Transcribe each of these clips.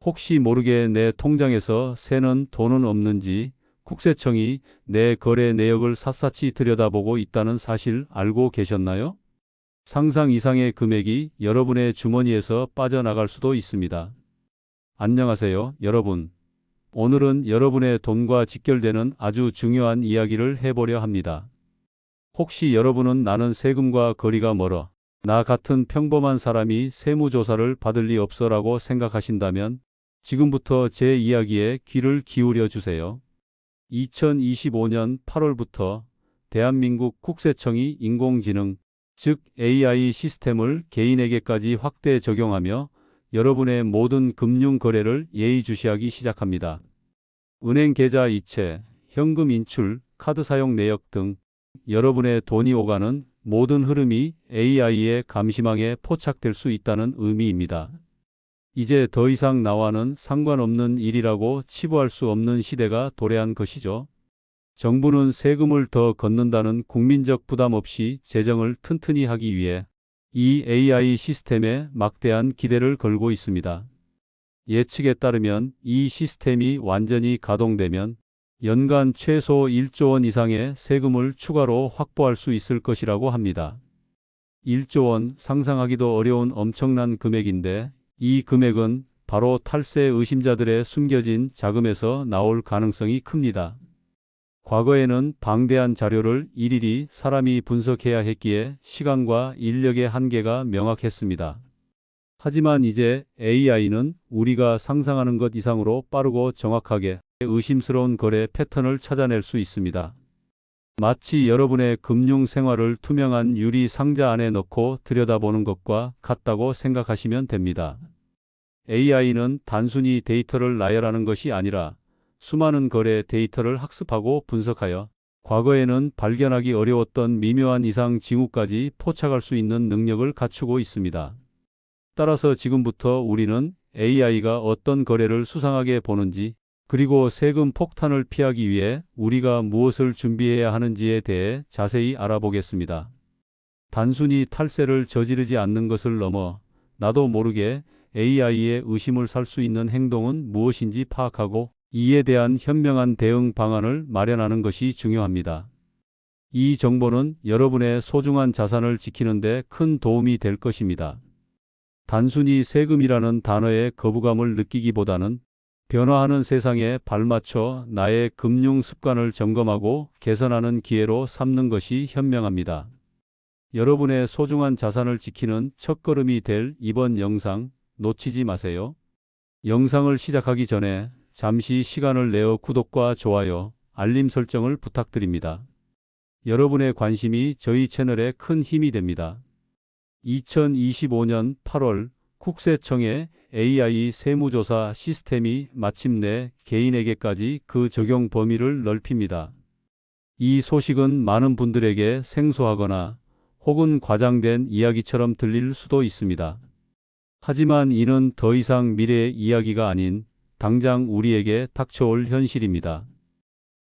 혹시 모르게 내 통장에서 새는 돈은 없는지 국세청이 내 거래 내역을 샅샅이 들여다보고 있다는 사실 알고 계셨나요? 상상 이상의 금액이 여러분의 주머니에서 빠져나갈 수도 있습니다. 안녕하세요, 여러분. 오늘은 여러분의 돈과 직결되는 아주 중요한 이야기를 해보려 합니다. 혹시 여러분은 나는 세금과 거리가 멀어, 나 같은 평범한 사람이 세무조사를 받을 리 없어라고 생각하신다면 지금부터 제 이야기에 귀를 기울여 주세요. 2025년 8월부터 대한민국 국세청이 인공지능, 즉 AI 시스템을 개인에게까지 확대 적용하며 여러분의 모든 금융 거래를 예의주시하기 시작합니다. 은행 계좌 이체, 현금 인출, 카드 사용 내역 등 여러분의 돈이 오가는 모든 흐름이 AI의 감시망에 포착될 수 있다는 의미입니다. 이제 더 이상 나와는 상관없는 일이라고 치부할 수 없는 시대가 도래한 것이죠. 정부는 세금을 더 걷는다는 국민적 부담 없이 재정을 튼튼히 하기 위해 이 AI 시스템에 막대한 기대를 걸고 있습니다. 예측에 따르면 이 시스템이 완전히 가동되면 연간 최소 1조 원 이상의 세금을 추가로 확보할 수 있을 것이라고 합니다. 1조 원 상상하기도 어려운 엄청난 금액인데 이 금액은 바로 탈세 의심자들의 숨겨진 자금에서 나올 가능성이 큽니다. 과거에는 방대한 자료를 일일이 사람이 분석해야 했기에 시간과 인력의 한계가 명확했습니다. 하지만 이제 AI는 우리가 상상하는 것 이상으로 빠르고 정확하게 의심스러운 거래 패턴을 찾아낼 수 있습니다. 마치 여러분의 금융 생활을 투명한 유리 상자 안에 넣고 들여다보는 것과 같다고 생각하시면 됩니다. AI는 단순히 데이터를 나열하는 것이 아니라 수많은 거래 데이터를 학습하고 분석하여 과거에는 발견하기 어려웠던 미묘한 이상 징후까지 포착할 수 있는 능력을 갖추고 있습니다. 따라서 지금부터 우리는 AI가 어떤 거래를 수상하게 보는지, 그리고 세금 폭탄을 피하기 위해 우리가 무엇을 준비해야 하는지에 대해 자세히 알아보겠습니다. 단순히 탈세를 저지르지 않는 것을 넘어 나도 모르게 AI의 의심을 살 수 있는 행동은 무엇인지 파악하고 이에 대한 현명한 대응 방안을 마련하는 것이 중요합니다. 이 정보는 여러분의 소중한 자산을 지키는 데 큰 도움이 될 것입니다. 단순히 세금이라는 단어에 거부감을 느끼기보다는 변화하는 세상에 발맞춰 나의 금융 습관을 점검하고 개선하는 기회로 삼는 것이 현명합니다. 여러분의 소중한 자산을 지키는 첫걸음이 될 이번 영상 놓치지 마세요. 영상을 시작하기 전에 잠시 시간을 내어 구독과 좋아요, 알림 설정을 부탁드립니다. 여러분의 관심이 저희 채널에 큰 힘이 됩니다. 2025년 8월 국세청의 AI 세무조사 시스템이 마침내 개인에게까지 그 적용 범위를 넓힙니다. 이 소식은 많은 분들에게 생소하거나 혹은 과장된 이야기처럼 들릴 수도 있습니다. 하지만 이는 더 이상 미래의 이야기가 아닌 당장 우리에게 닥쳐올 현실입니다.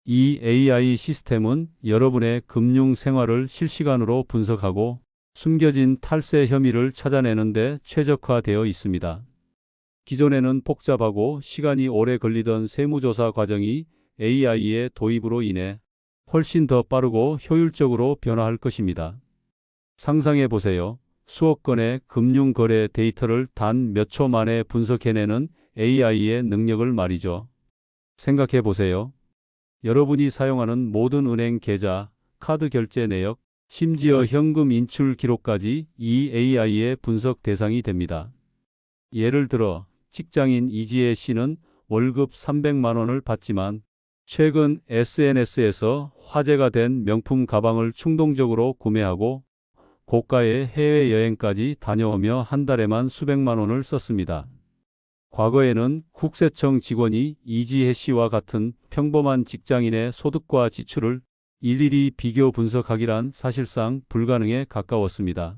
이 AI 시스템은 여러분의 금융 생활을 실시간으로 분석하고 숨겨진 탈세 혐의를 찾아내는 데 최적화되어 있습니다. 기존에는 복잡하고 시간이 오래 걸리던 세무조사 과정이 AI의 도입으로 인해 훨씬 더 빠르고 효율적으로 변화할 것입니다. 상상해 보세요. 수억 건의 금융 거래 데이터를 단 몇 초 만에 분석해내는 AI의 능력을 말이죠. 생각해 보세요. 여러분이 사용하는 모든 은행 계좌, 카드 결제 내역, 심지어 현금 인출 기록까지 이 AI의 분석 대상이 됩니다. 예를 들어 직장인 이지혜 씨는 월급 300만 원을 받지만 최근 SNS에서 화제가 된 명품 가방을 충동적으로 구매하고 고가의 해외여행까지 다녀오며 한 달에만 수백만 원을 썼습니다. 과거에는 국세청 직원이 이지혜 씨와 같은 평범한 직장인의 소득과 지출을 일일이 비교 분석하기란 사실상 불가능에 가까웠습니다.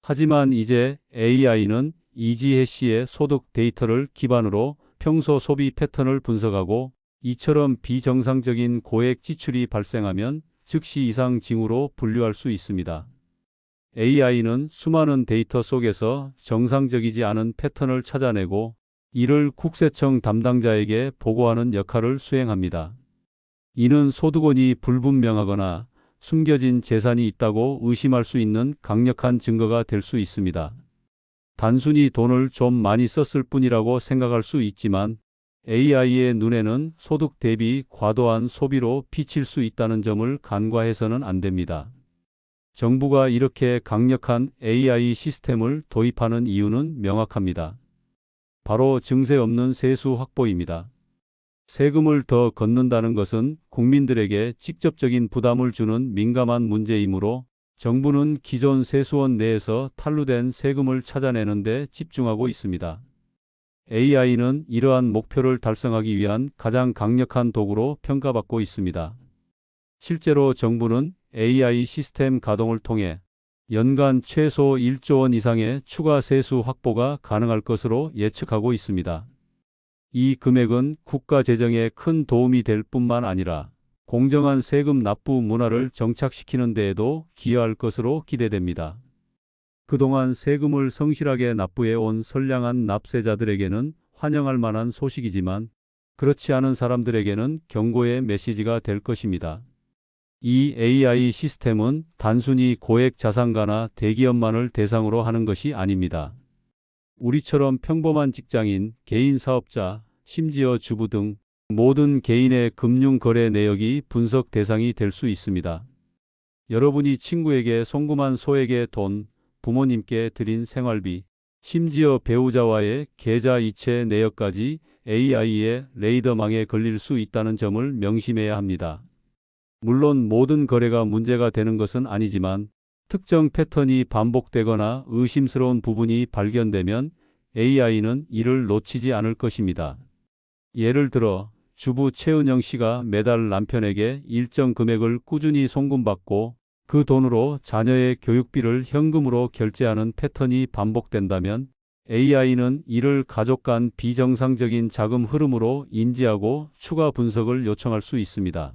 하지만 이제 AI는 이지혜 씨의 소득 데이터를 기반으로 평소 소비 패턴을 분석하고 이처럼 비정상적인 고액 지출이 발생하면 즉시 이상 징후로 분류할 수 있습니다. AI는 수많은 데이터 속에서 정상적이지 않은 패턴을 찾아내고 이를 국세청 담당자에게 보고하는 역할을 수행합니다. 이는 소득원이 불분명하거나 숨겨진 재산이 있다고 의심할 수 있는 강력한 증거가 될 수 있습니다. 단순히 돈을 좀 많이 썼을 뿐이라고 생각할 수 있지만 AI의 눈에는 소득 대비 과도한 소비로 비칠 수 있다는 점을 간과해서는 안 됩니다. 정부가 이렇게 강력한 AI 시스템을 도입하는 이유는 명확합니다. 바로 증세 없는 세수 확보입니다. 세금을 더 걷는다는 것은 국민들에게 직접적인 부담을 주는 민감한 문제이므로 정부는 기존 세수원 내에서 탈루된 세금을 찾아내는 데 집중하고 있습니다. AI는 이러한 목표를 달성하기 위한 가장 강력한 도구로 평가받고 있습니다. 실제로 정부는 AI 시스템 가동을 통해 연간 최소 1조 원 이상의 추가 세수 확보가 가능할 것으로 예측하고 있습니다. 이 금액은 국가 재정에 큰 도움이 될 뿐만 아니라 공정한 세금 납부 문화를 정착시키는 데에도 기여할 것으로 기대됩니다. 그동안 세금을 성실하게 납부해온 선량한 납세자들에게는 환영할 만한 소식이지만 그렇지 않은 사람들에게는 경고의 메시지가 될 것입니다. 이 AI 시스템은 단순히 고액 자산가나 대기업만을 대상으로 하는 것이 아닙니다. 우리처럼 평범한 직장인, 개인 사업자, 심지어 주부 등 모든 개인의 금융 거래 내역이 분석 대상이 될 수 있습니다. 여러분이 친구에게 송금한 소액의 돈, 부모님께 드린 생활비, 심지어 배우자와의 계좌 이체 내역까지 AI의 레이더망에 걸릴 수 있다는 점을 명심해야 합니다. 물론 모든 거래가 문제가 되는 것은 아니지만 특정 패턴이 반복되거나 의심스러운 부분이 발견되면 AI는 이를 놓치지 않을 것입니다. 예를 들어 주부 최은영 씨가 매달 남편에게 일정 금액을 꾸준히 송금받고 그 돈으로 자녀의 교육비를 현금으로 결제하는 패턴이 반복된다면 AI는 이를 가족 간 비정상적인 자금 흐름으로 인지하고 추가 분석을 요청할 수 있습니다.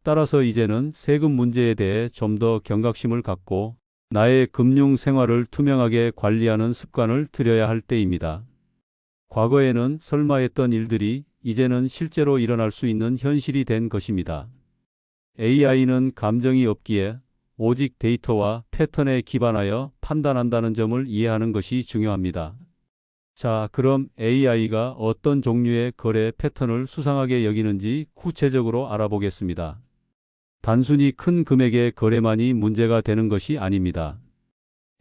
따라서 이제는 세금 문제에 대해 좀 더 경각심을 갖고 나의 금융 생활을 투명하게 관리하는 습관을 들여야 할 때입니다. 과거에는 설마 했던 일들이 이제는 실제로 일어날 수 있는 현실이 된 것입니다. AI는 감정이 없기에 오직 데이터와 패턴에 기반하여 판단한다는 점을 이해하는 것이 중요합니다. 자, 그럼 AI가 어떤 종류의 거래 패턴을 수상하게 여기는지 구체적으로 알아보겠습니다. 단순히 큰 금액의 거래만이 문제가 되는 것이 아닙니다.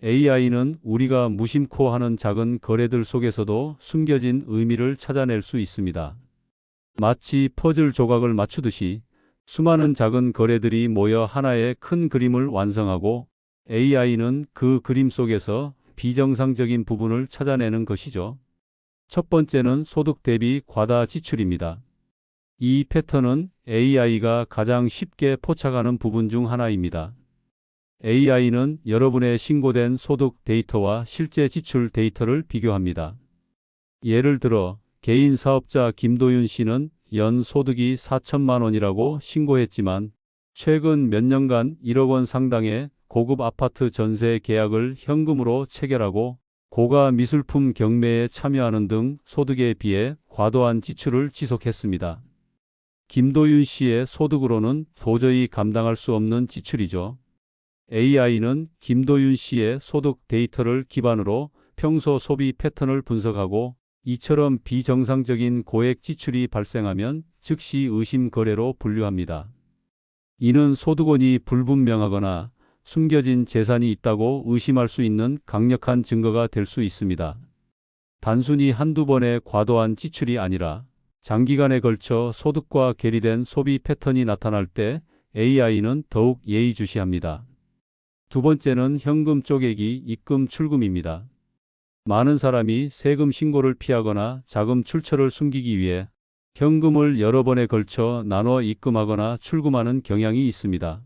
AI는 우리가 무심코 하는 작은 거래들 속에서도 숨겨진 의미를 찾아낼 수 있습니다. 마치 퍼즐 조각을 맞추듯이 수많은 작은 거래들이 모여 하나의 큰 그림을 완성하고 AI는 그 그림 속에서 비정상적인 부분을 찾아내는 것이죠. 첫 번째는 소득 대비 과다 지출입니다. 이 패턴은 AI가 가장 쉽게 포착하는 부분 중 하나입니다. AI는 여러분의 신고된 소득 데이터와 실제 지출 데이터를 비교합니다. 예를 들어 개인 사업자 김도윤 씨는 연 소득이 4천만 원이라고 신고했지만 최근 몇 년간 1억 원 상당의 고급 아파트 전세 계약을 현금으로 체결하고 고가 미술품 경매에 참여하는 등 소득에 비해 과도한 지출을 지속했습니다. 김도윤 씨의 소득으로는 도저히 감당할 수 없는 지출이죠. AI는 김도윤 씨의 소득 데이터를 기반으로 평소 소비 패턴을 분석하고 이처럼 비정상적인 고액 지출이 발생하면 즉시 의심 거래로 분류합니다. 이는 소득원이 불분명하거나 숨겨진 재산이 있다고 의심할 수 있는 강력한 증거가 될 수 있습니다. 단순히 한두 번의 과도한 지출이 아니라 장기간에 걸쳐 소득과 괴리된 소비 패턴이 나타날 때 AI는 더욱 예의주시합니다. 두 번째는 현금 쪼개기, 입금 출금입니다. 많은 사람이 세금 신고를 피하거나 자금 출처를 숨기기 위해 현금을 여러 번에 걸쳐 나눠 입금하거나 출금하는 경향이 있습니다.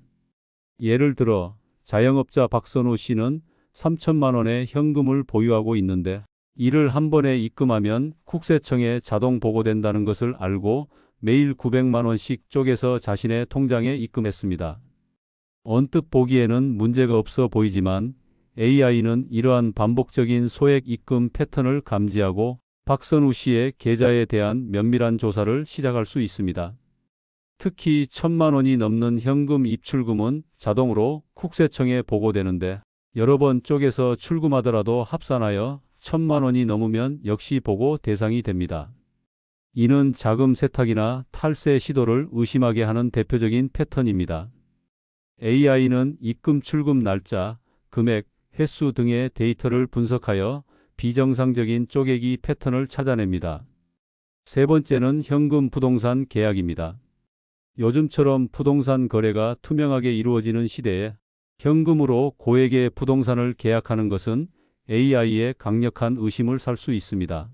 예를 들어 자영업자 박선우 씨는 3천만 원의 현금을 보유하고 있는데 이를 한 번에 입금하면 국세청에 자동 보고된다는 것을 알고 매일 900만 원씩 쪼개서 자신의 통장에 입금했습니다. 언뜻 보기에는 문제가 없어 보이지만 AI는 이러한 반복적인 소액 입금 패턴을 감지하고 박선우 씨의 계좌에 대한 면밀한 조사를 시작할 수 있습니다. 특히 1,000만 원이 넘는 현금 입출금은 자동으로 국세청에 보고되는데 여러 번 쪼개서 출금하더라도 합산하여 1,000만 원이 넘으면 역시 보고 대상이 됩니다. 이는 자금 세탁이나 탈세 시도를 의심하게 하는 대표적인 패턴입니다. AI는 입금 출금 날짜, 금액, 횟수 등의 데이터를 분석하여 비정상적인 쪼개기 패턴을 찾아냅니다. 세 번째는 현금 부동산 계약입니다. 요즘처럼 부동산 거래가 투명하게 이루어지는 시대에 현금으로 고액의 부동산을 계약하는 것은 AI의 강력한 의심을 살 수 있습니다.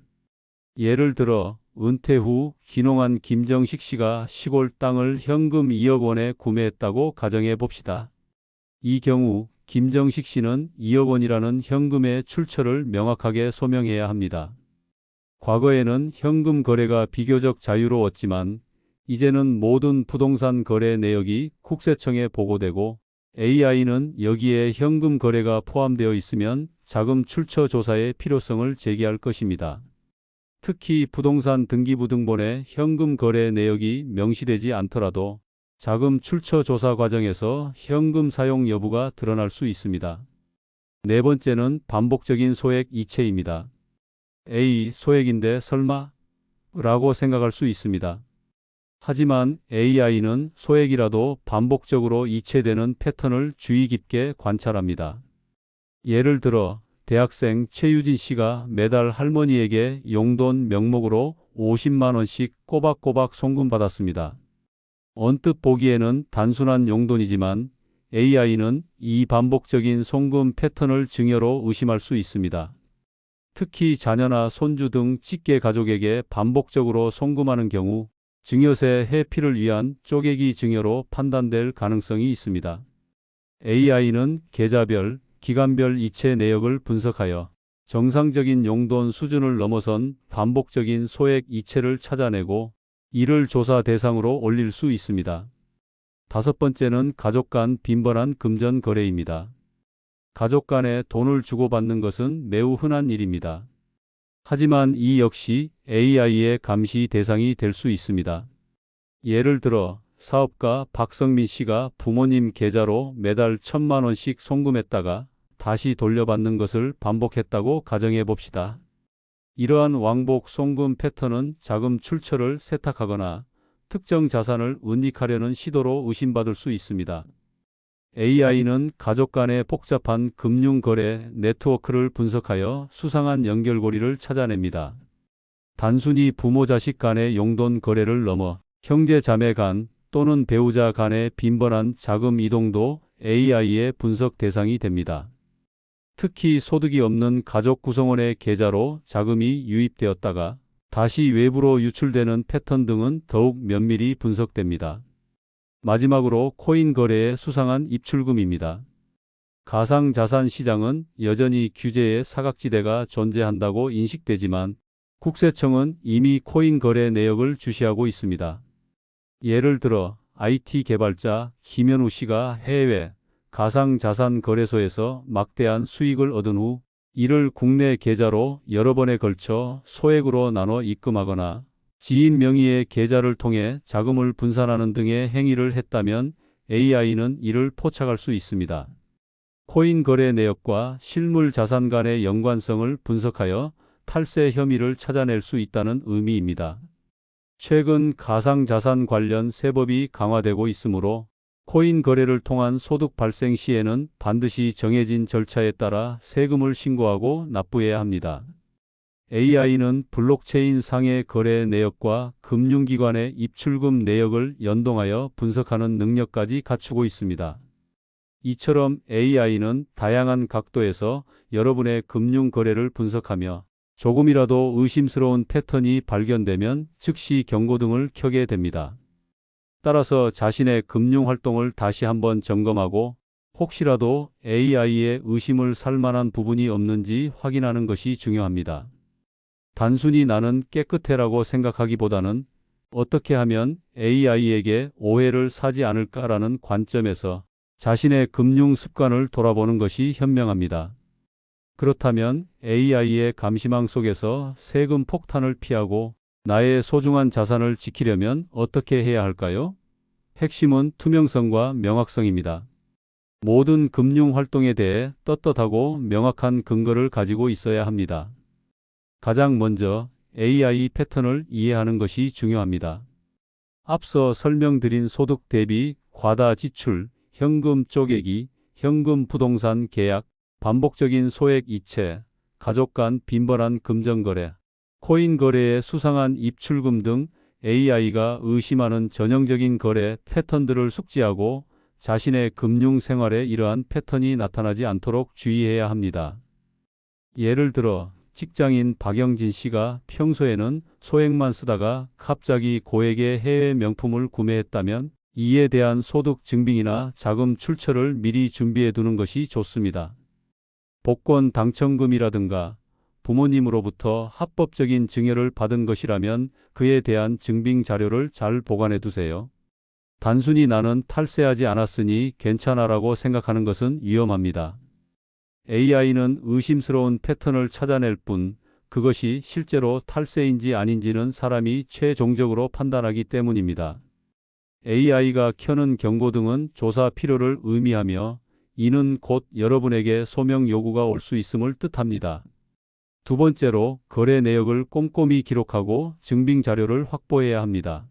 예를 들어 은퇴 후 귀농한 김정식 씨가 시골 땅을 현금 2억 원에 구매했다고 가정해 봅시다. 이 경우 김정식 씨는 2억 원이라는 현금의 출처를 명확하게 소명해야 합니다. 과거에는 현금 거래가 비교적 자유로웠지만 이제는 모든 부동산 거래 내역이 국세청에 보고되고 AI는 여기에 현금 거래가 포함되어 있으면 자금 출처 조사의 필요성을 제기할 것입니다. 특히 부동산 등기부 등본에 현금 거래 내역이 명시되지 않더라도 자금 출처 조사 과정에서 현금 사용 여부가 드러날 수 있습니다. 네 번째는 반복적인 소액 이체입니다. 소액인데 설마? 라고 생각할 수 있습니다. 하지만 AI는 소액이라도 반복적으로 이체되는 패턴을 주의 깊게 관찰합니다. 예를 들어 대학생 최유진 씨가 매달 할머니에게 용돈 명목으로 50만 원씩 꼬박꼬박 송금받았습니다. 언뜻 보기에는 단순한 용돈이지만 AI는 이 반복적인 송금 패턴을 증여로 의심할 수 있습니다. 특히 자녀나 손주 등 직계 가족에게 반복적으로 송금하는 경우 증여세 회피를 위한 쪼개기 증여로 판단될 가능성이 있습니다. AI는 계좌별, 기간별 이체 내역을 분석하여 정상적인 용돈 수준을 넘어선 반복적인 소액 이체를 찾아내고 이를 조사 대상으로 올릴 수 있습니다. 다섯 번째는 가족 간 빈번한 금전 거래입니다. 가족 간에 돈을 주고받는 것은 매우 흔한 일입니다. 하지만 이 역시 AI의 감시 대상이 될 수 있습니다. 예를 들어 사업가 박성민 씨가 부모님 계좌로 매달 1,000만 원씩 송금했다가 다시 돌려받는 것을 반복했다고 가정해 봅시다. 이러한 왕복 송금 패턴은 자금 출처를 세탁하거나 특정 자산을 은닉하려는 시도로 의심받을 수 있습니다. AI는 가족 간의 복잡한 금융 거래 네트워크를 분석하여 수상한 연결고리를 찾아냅니다. 단순히 부모 자식 간의 용돈 거래를 넘어 형제 자매 간 또는 배우자 간의 빈번한 자금 이동도 AI의 분석 대상이 됩니다. 특히 소득이 없는 가족 구성원의 계좌로 자금이 유입되었다가 다시 외부로 유출되는 패턴 등은 더욱 면밀히 분석됩니다. 마지막으로 코인 거래의 수상한 입출금입니다. 가상자산 시장은 여전히 규제의 사각지대가 존재한다고 인식되지만 국세청은 이미 코인 거래 내역을 주시하고 있습니다. 예를 들어 IT 개발자 김현우 씨가 해외 가상자산 거래소에서 막대한 수익을 얻은 후 이를 국내 계좌로 여러 번에 걸쳐 소액으로 나눠 입금하거나 지인 명의의 계좌를 통해 자금을 분산하는 등의 행위를 했다면 AI는 이를 포착할 수 있습니다. 코인 거래 내역과 실물 자산 간의 연관성을 분석하여 탈세 혐의를 찾아낼 수 있다는 의미입니다. 최근 가상자산 관련 세법이 강화되고 있으므로 코인 거래를 통한 소득 발생 시에는 반드시 정해진 절차에 따라 세금을 신고하고 납부해야 합니다. AI는 블록체인 상의 거래 내역과 금융기관의 입출금 내역을 연동하여 분석하는 능력까지 갖추고 있습니다. 이처럼 AI는 다양한 각도에서 여러분의 금융 거래를 분석하며 조금이라도 의심스러운 패턴이 발견되면 즉시 경고등을 켜게 됩니다. 따라서 자신의 금융 활동을 다시 한번 점검하고 혹시라도 AI의 의심을 살 만한 부분이 없는지 확인하는 것이 중요합니다. 단순히 나는 깨끗해라고 생각하기보다는 어떻게 하면 AI에게 오해를 사지 않을까라는 관점에서 자신의 금융 습관을 돌아보는 것이 현명합니다. 그렇다면 AI의 감시망 속에서 세금 폭탄을 피하고 나의 소중한 자산을 지키려면 어떻게 해야 할까요? 핵심은 투명성과 명확성입니다. 모든 금융 활동에 대해 떳떳하고 명확한 근거를 가지고 있어야 합니다. 가장 먼저 AI 패턴을 이해하는 것이 중요합니다. 앞서 설명드린 소득 대비 과다 지출, 현금 쪼개기, 현금 부동산 계약, 반복적인 소액 이체, 가족 간 빈번한 금전 거래, 코인 거래의 수상한 입출금 등 AI가 의심하는 전형적인 거래 패턴들을 숙지하고 자신의 금융 생활에 이러한 패턴이 나타나지 않도록 주의해야 합니다. 예를 들어 직장인 박영진 씨가 평소에는 소액만 쓰다가 갑자기 고액의 해외 명품을 구매했다면 이에 대한 소득 증빙이나 자금 출처를 미리 준비해 두는 것이 좋습니다. 복권 당첨금이라든가 부모님으로부터 합법적인 증여를 받은 것이라면 그에 대한 증빙 자료를 잘 보관해 두세요. 단순히 나는 탈세하지 않았으니 괜찮아라고 생각하는 것은 위험합니다. AI는 의심스러운 패턴을 찾아낼 뿐 그것이 실제로 탈세인지 아닌지는 사람이 최종적으로 판단하기 때문입니다. AI가 켜는 경고등은 조사 필요를 의미하며 이는 곧 여러분에게 소명 요구가 올 수 있음을 뜻합니다. 두 번째로 거래 내역을 꼼꼼히 기록하고 증빙 자료를 확보해야 합니다.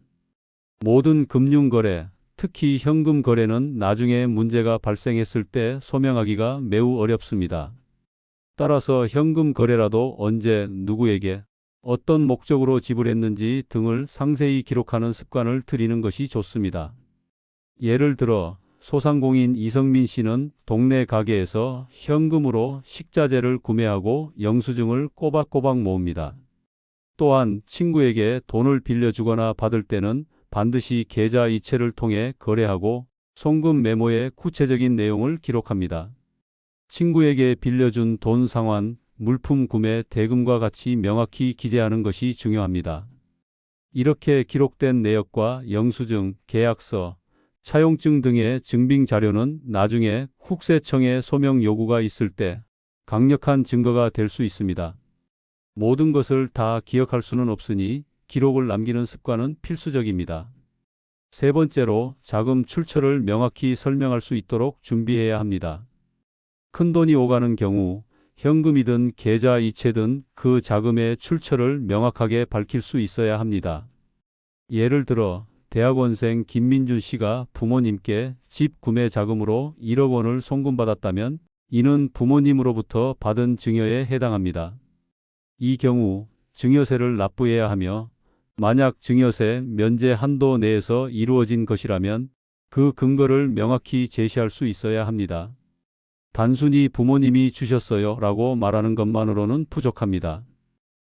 모든 금융 거래, 특히 현금 거래는 나중에 문제가 발생했을 때 소명하기가 매우 어렵습니다. 따라서 현금 거래라도 언제, 누구에게, 어떤 목적으로 지불했는지 등을 상세히 기록하는 습관을 들이는 것이 좋습니다. 예를 들어 소상공인 이성민 씨는 동네 가게에서 현금으로 식자재를 구매하고 영수증을 꼬박꼬박 모읍니다. 또한 친구에게 돈을 빌려주거나 받을 때는 반드시 계좌 이체를 통해 거래하고 송금 메모에 구체적인 내용을 기록합니다. 친구에게 빌려준 돈 상환, 물품 구매 대금과 같이 명확히 기재하는 것이 중요합니다. 이렇게 기록된 내역과 영수증, 계약서, 차용증 등의 증빙 자료는 나중에 국세청에 소명 요구가 있을 때 강력한 증거가 될 수 있습니다. 모든 것을 다 기억할 수는 없으니 기록을 남기는 습관은 필수적입니다. 세 번째로 자금 출처를 명확히 설명할 수 있도록 준비해야 합니다. 큰돈이 오가는 경우 현금이든 계좌 이체든 그 자금의 출처를 명확하게 밝힐 수 있어야 합니다. 예를 들어 대학원생 김민준 씨가 부모님께 집 구매 자금으로 1억 원을 송금받았다면 이는 부모님으로부터 받은 증여에 해당합니다. 이 경우 증여세를 납부해야 하며 만약 증여세 면제 한도 내에서 이루어진 것이라면 그 근거를 명확히 제시할 수 있어야 합니다. 단순히 부모님이 주셨어요 라고 말하는 것만으로는 부족합니다.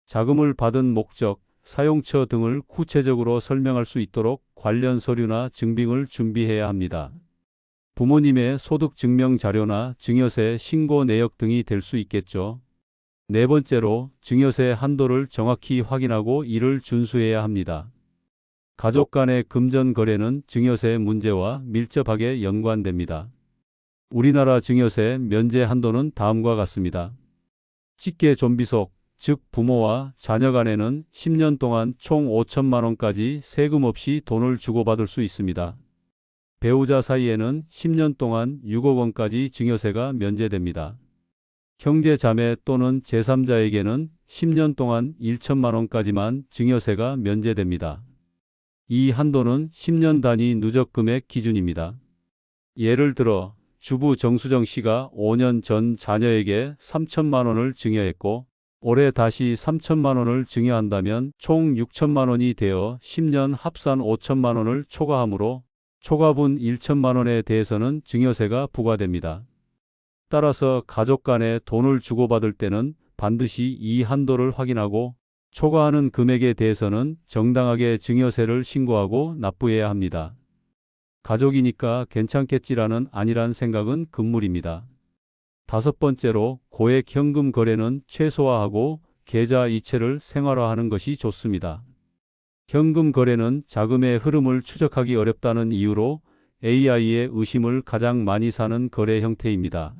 자금을 받은 목적, 사용처 등을 구체적으로 설명할 수 있도록 관련 서류나 증빙을 준비해야 합니다. 부모님의 소득 증명 자료나 증여세 신고 내역 등이 될 수 있겠죠. 네 번째로 증여세 한도를 정확히 확인하고 이를 준수해야 합니다. 가족 간의 금전 거래는 증여세 문제와 밀접하게 연관됩니다. 우리나라 증여세 면제 한도는 다음과 같습니다. 직계 존비속, 즉 부모와 자녀 간에는 10년 동안 총 5천만 원까지 세금 없이 돈을 주고받을 수 있습니다. 배우자 사이에는 10년 동안 6억 원까지 증여세가 면제됩니다. 형제 자매 또는 제3자에게는 10년 동안 1천만 원까지만 증여세가 면제됩니다. 이 한도는 10년 단위 누적 금액 기준입니다. 예를 들어 주부 정수정 씨가 5년 전 자녀에게 3천만 원을 증여했고 올해 다시 3천만 원을 증여한다면 총 6천만 원이 되어 10년 합산 5천만 원을 초과하므로 초과분 1천만 원에 대해서는 증여세가 부과됩니다. 따라서 가족 간에 돈을 주고받을 때는 반드시 이 한도를 확인하고 초과하는 금액에 대해서는 정당하게 증여세를 신고하고 납부해야 합니다. 가족이니까 괜찮겠지라는 안일한 생각은 금물입니다. 다섯 번째로 고액 현금 거래는 최소화하고 계좌 이체를 생활화하는 것이 좋습니다. 현금 거래는 자금의 흐름을 추적하기 어렵다는 이유로 AI의 의심을 가장 많이 사는 거래 형태입니다.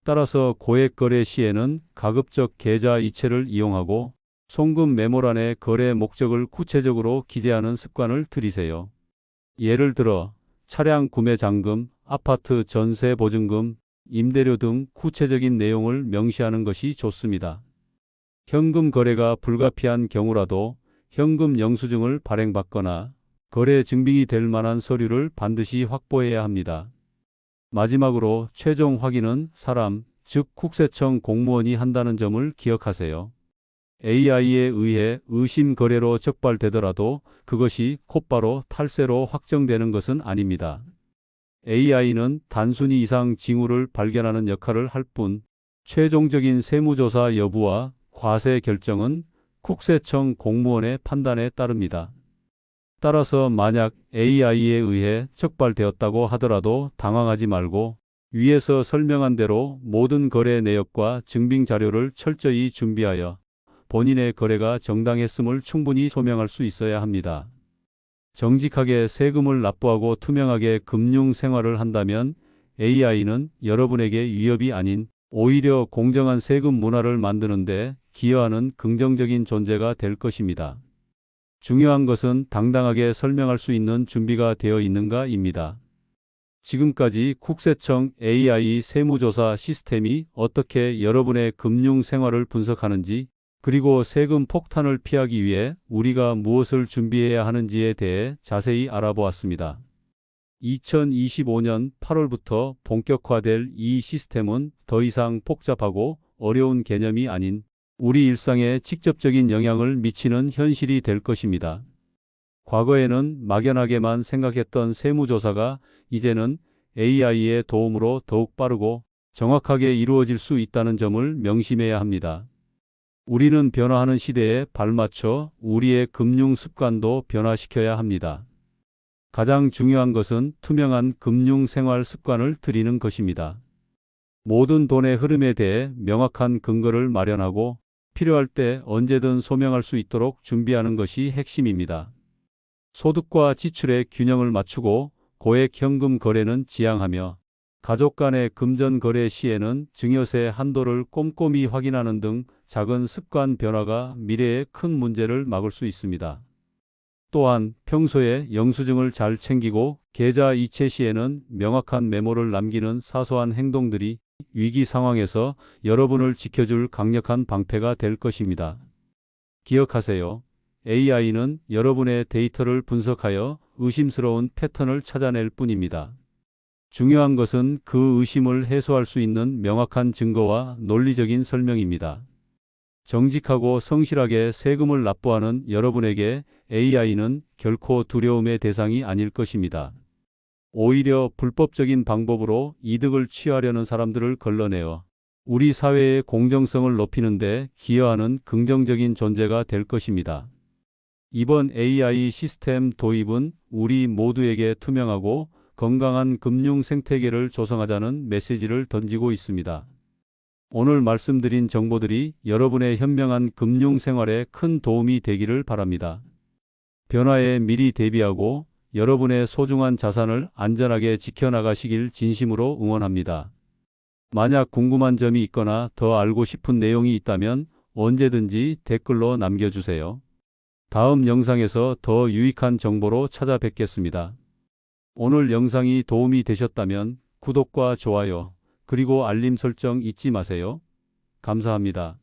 따라서 고액 거래 시에는 가급적 계좌 이체를 이용하고 송금 메모란에 거래 목적을 구체적으로 기재하는 습관을 들이세요. 예를 들어 차량 구매 잔금, 아파트 전세 보증금, 임대료 등 구체적인 내용을 명시하는 것이 좋습니다. 현금 거래가 불가피한 경우라도 현금 영수증을 발행받거나 거래 증빙이 될 만한 서류를 반드시 확보해야 합니다. 마지막으로 최종 확인은 사람, 즉 국세청 공무원이 한다는 점을 기억하세요. AI에 의해 의심 거래로 적발되더라도 그것이 곧바로 탈세로 확정되는 것은 아닙니다. AI는 단순히 이상 징후를 발견하는 역할을 할 뿐, 최종적인 세무조사 여부와 과세 결정은 국세청 공무원의 판단에 따릅니다. 따라서 만약 AI에 의해 적발되었다고 하더라도 당황하지 말고 위에서 설명한 대로 모든 거래 내역과 증빙 자료를 철저히 준비하여 본인의 거래가 정당했음을 충분히 소명할 수 있어야 합니다. 정직하게 세금을 납부하고 투명하게 금융 생활을 한다면 AI는 여러분에게 위협이 아닌 오히려 공정한 세금 문화를 만드는 데 기여하는 긍정적인 존재가 될 것입니다. 중요한 것은 당당하게 설명할 수 있는 준비가 되어 있는가입니다. 지금까지 국세청 AI 세무조사 시스템이 어떻게 여러분의 금융 생활을 분석하는지, 그리고 세금 폭탄을 피하기 위해 우리가 무엇을 준비해야 하는지에 대해 자세히 알아보았습니다. 2025년 8월부터 본격화될 이 시스템은 더 이상 복잡하고 어려운 개념이 아닌 우리 일상에 직접적인 영향을 미치는 현실이 될 것입니다. 과거에는 막연하게만 생각했던 세무조사가 이제는 AI의 도움으로 더욱 빠르고 정확하게 이루어질 수 있다는 점을 명심해야 합니다. 우리는 변화하는 시대에 발맞춰 우리의 금융 습관도 변화시켜야 합니다. 가장 중요한 것은 투명한 금융 생활 습관을 들이는 것입니다. 모든 돈의 흐름에 대해 명확한 근거를 마련하고 필요할 때 언제든 소명할 수 있도록 준비하는 것이 핵심입니다. 소득과 지출의 균형을 맞추고 고액 현금 거래는 지양하며 가족 간의 금전 거래 시에는 증여세 한도를 꼼꼼히 확인하는 등 작은 습관 변화가 미래의 큰 문제를 막을 수 있습니다. 또한 평소에 영수증을 잘 챙기고 계좌 이체 시에는 명확한 메모를 남기는 사소한 행동들이 위기 상황에서 여러분을 지켜줄 강력한 방패가 될 것입니다. 기억하세요. AI는 여러분의 데이터를 분석하여 의심스러운 패턴을 찾아낼 뿐입니다. 중요한 것은 그 의심을 해소할 수 있는 명확한 증거와 논리적인 설명입니다. 정직하고 성실하게 세금을 납부하는 여러분에게 AI는 결코 두려움의 대상이 아닐 것입니다. 오히려 불법적인 방법으로 이득을 취하려는 사람들을 걸러내어 우리 사회의 공정성을 높이는 데 기여하는 긍정적인 존재가 될 것입니다. 이번 AI 시스템 도입은 우리 모두에게 투명하고 건강한 금융 생태계를 조성하자는 메시지를 던지고 있습니다. 오늘 말씀드린 정보들이 여러분의 현명한 금융 생활에 큰 도움이 되기를 바랍니다. 변화에 미리 대비하고 여러분의 소중한 자산을 안전하게 지켜나가시길 진심으로 응원합니다. 만약 궁금한 점이 있거나 더 알고 싶은 내용이 있다면 언제든지 댓글로 남겨주세요. 다음 영상에서 더 유익한 정보로 찾아뵙겠습니다. 오늘 영상이 도움이 되셨다면 구독과 좋아요, 그리고 알림 설정 잊지 마세요. 감사합니다.